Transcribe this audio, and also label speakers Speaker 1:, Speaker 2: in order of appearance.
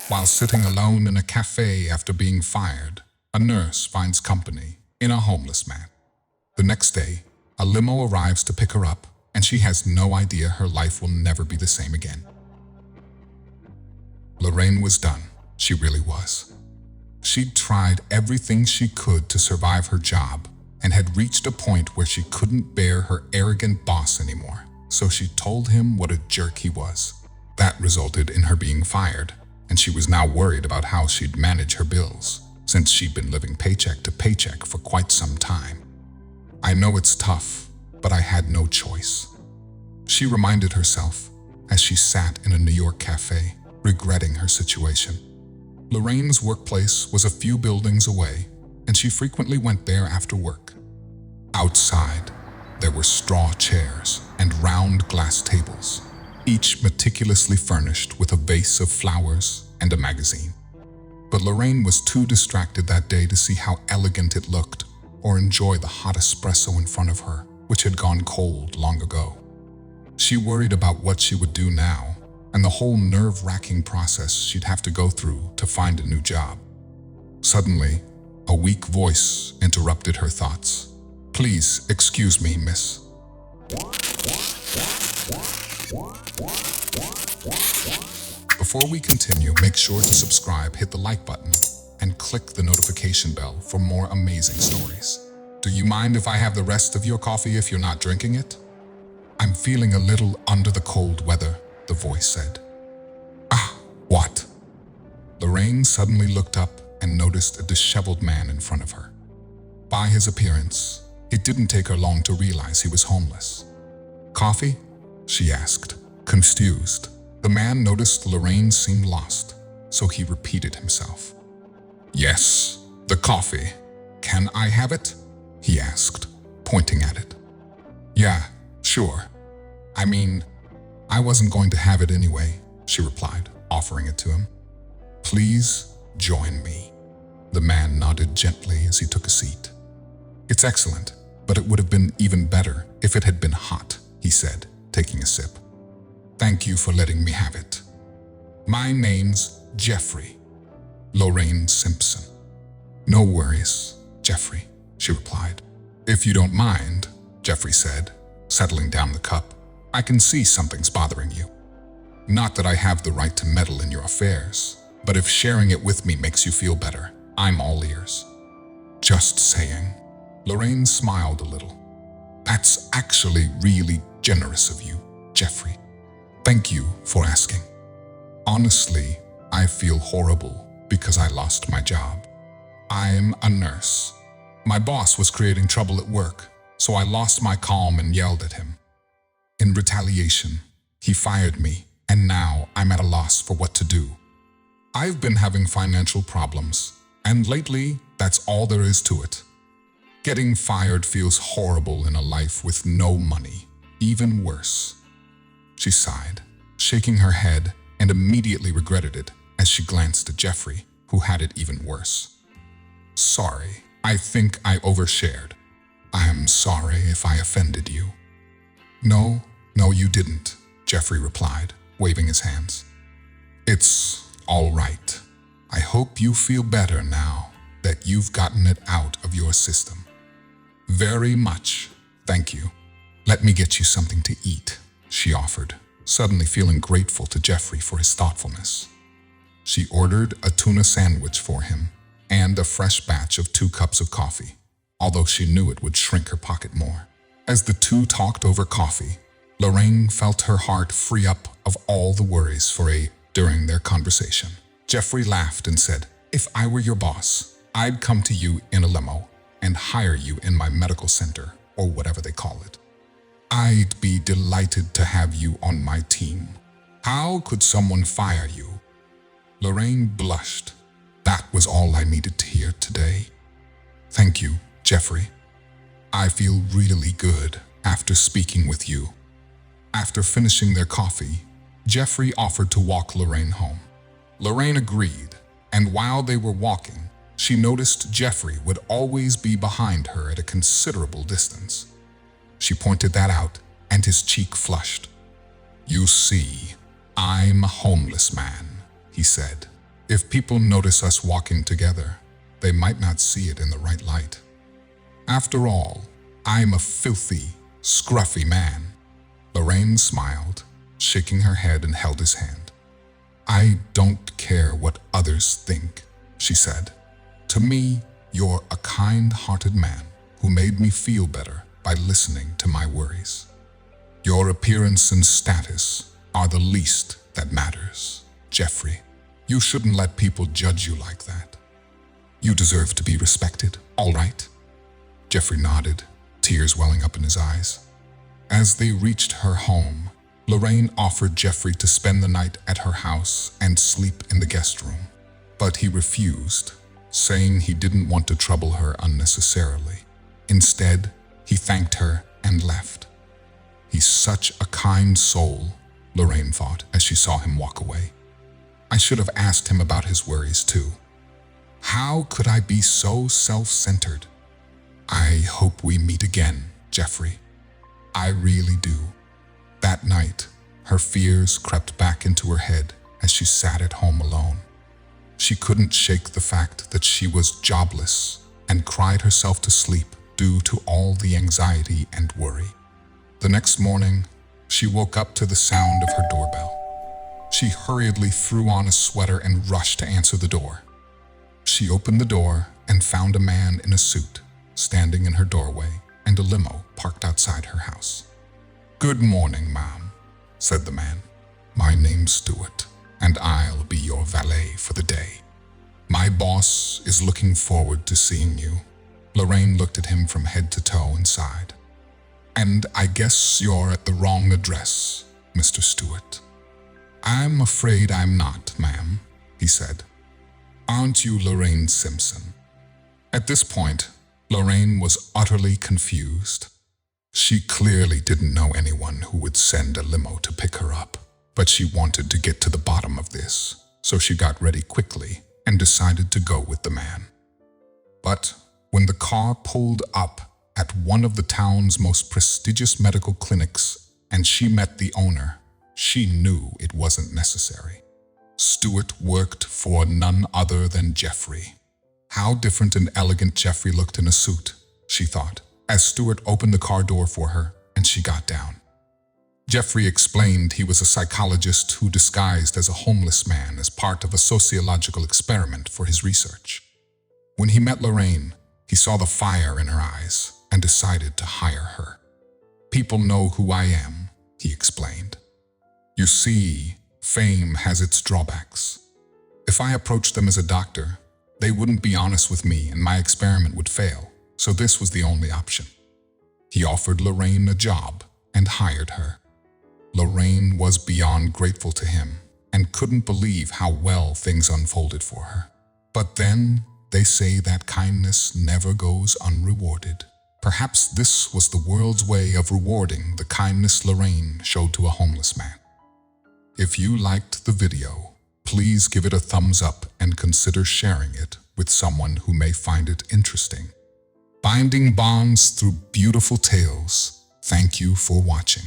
Speaker 1: While sitting alone in a cafe after being fired, a nurse finds company in a homeless man. The next day, a limo arrives to pick her up, and she has no idea her life will never be the same again. Lorraine was done. She really was. She'd tried everything she could to survive her job and had reached a point where she couldn't bear her arrogant boss anymore, so she told him what a jerk he was. That resulted in her being fired, and she was now worried about how she'd manage her bills, since she'd been living paycheck to paycheck for quite some time. I know it's tough, but I had no choice. She reminded herself as she sat in a New York cafe, regretting her situation. Lorraine's workplace was a few buildings away, and she frequently went there after work. Outside, there were straw chairs and round glass tables, each meticulously furnished with a vase of flowers and a magazine. But Lorraine was too distracted that day to see how elegant it looked or enjoy the hot espresso in front of her, which had gone cold long ago. She worried about what she would do now and the whole nerve-wracking process she'd have to go through to find a new job. Suddenly, a weak voice interrupted her thoughts. "Please excuse me, miss." Before we continue, make sure to subscribe, hit the like button, and click the notification bell for more amazing stories. Do you mind if I have the rest of your coffee if you're not drinking it? "I'm feeling a little under the cold weather," the voice said. "Ah, what?" Lorraine suddenly looked up and noticed a disheveled man in front of her. By his appearance, it didn't take her long to realize he was homeless. "Coffee?" she asked, confused. The man noticed Lorraine seemed lost, so he repeated himself. "Yes, the coffee. Can I have it?" he asked, pointing at it. "Yeah, sure. I wasn't going to have it anyway," she replied, offering it to him. "Please join me." The man nodded gently as he took a seat. "It's excellent, but it would have been even better if it had been hot," he said, taking a sip. "Thank you for letting me have it. My name's Jeffrey. Lorraine Simpson." "No worries, Jeffrey," she replied. "If you don't mind," Jeffrey said, settling down the cup, "I can see something's bothering you. Not that I have the right to meddle in your affairs, but if sharing it with me makes you feel better, I'm all ears." "Just saying." Lorraine smiled a little. "That's actually really generous of you, Jeffrey. Thank you for asking. Honestly, I feel horrible because I lost my job. I'm a nurse. My boss was creating trouble at work, so I lost my calm and yelled at him. In retaliation, he fired me, and now I'm at a loss for what to do. I've been having financial problems, and lately, that's all there is to it. Getting fired feels horrible in a life with no money, even worse." She sighed, shaking her head, and immediately regretted it as she glanced at Jeffrey, who had it even worse. "Sorry, I think I overshared. I'm sorry if I offended you." No, you didn't," Jeffrey replied, waving his hands. "It's all right. I hope you feel better now that you've gotten it out of your system." "Very much, thank you. Let me get you something to eat," she offered, suddenly feeling grateful to Jeffrey for his thoughtfulness. She ordered a tuna sandwich for him and a fresh batch of 2 cups of coffee, although she knew it would shrink her pocket more. As the two talked over coffee, Lorraine felt her heart free up of all the worries during their conversation. Jeffrey laughed and said, "If I were your boss, I'd come to you in a limo and hire you in my medical center, or whatever they call it. I'd be delighted to have you on my team. How could someone fire you?" Lorraine blushed. That was all I needed to hear today. "Thank you, Jeffrey. I feel really good after speaking with you." After finishing their coffee, Jeffrey offered to walk Lorraine home. Lorraine agreed, and while they were walking, she noticed Jeffrey would always be behind her at a considerable distance. She pointed that out, and his cheek flushed. "You see, I'm a homeless man," he said, If people notice us walking together, they might not see it in the right light. After all, I'm a filthy, scruffy man. Lorraine smiled, shaking her head, and held his hand. I don't care what others think, she said. To me, you're a kind-hearted man who made me feel better by listening to my worries. Your appearance and status are the least that matters, Jeffrey. You shouldn't let people judge you like that. You deserve to be respected, all right? Jeffrey nodded, tears welling up in his eyes. As they reached her home, Lorraine offered Jeffrey to spend the night at her house and sleep in the guest room. But he refused, saying he didn't want to trouble her unnecessarily. Instead, he thanked her and left. He's such a kind soul, Lorraine thought as she saw him walk away. I should have asked him about his worries too. How could I be so self-centered? I hope we meet again, Jeffrey. I really do. That night, her fears crept back into her head as she sat at home alone. She couldn't shake the fact that she was jobless and cried herself to sleep due to all the anxiety and worry. The next morning, she woke up to the sound of her doorbell. She hurriedly threw on a sweater and rushed to answer the door. She opened the door and found a man in a suit standing in her doorway and a limo parked outside her house. Good morning, ma'am, said the man. My name's Stuart, and I'll be your valet for the day. My boss is looking forward to seeing you. Lorraine looked at him from head to toe and sighed. And I guess you're at the wrong address, Mr. Stuart. I'm afraid I'm not, ma'am, he said. Aren't you Lorraine Simpson? At this point, Lorraine was utterly confused. She clearly didn't know anyone who would send a limo to pick her up, but she wanted to get to the bottom of this, so she got ready quickly and decided to go with the man. But when the car pulled up at one of the town's most prestigious medical clinics and she met the owner, she knew it wasn't necessary. Stuart worked for none other than Jeffrey. How different and elegant Jeffrey looked in a suit, she thought, as Stuart opened the car door for her and she got down. Jeffrey explained he was a psychologist who disguised as a homeless man as part of a sociological experiment for his research. When he met Lorraine, he saw the fire in her eyes and decided to hire her. People know who I am, he explained. You see, fame has its drawbacks. If I approached them as a doctor, they wouldn't be honest with me and my experiment would fail, so this was the only option. He offered Lorraine a job and hired her. Lorraine was beyond grateful to him and couldn't believe how well things unfolded for her. But then, they say that kindness never goes unrewarded. Perhaps this was the world's way of rewarding the kindness Lorraine showed to a homeless man. If you liked the video, please give it a thumbs up and consider sharing it with someone who may find it interesting. Binding bonds through beautiful tales. Thank you for watching.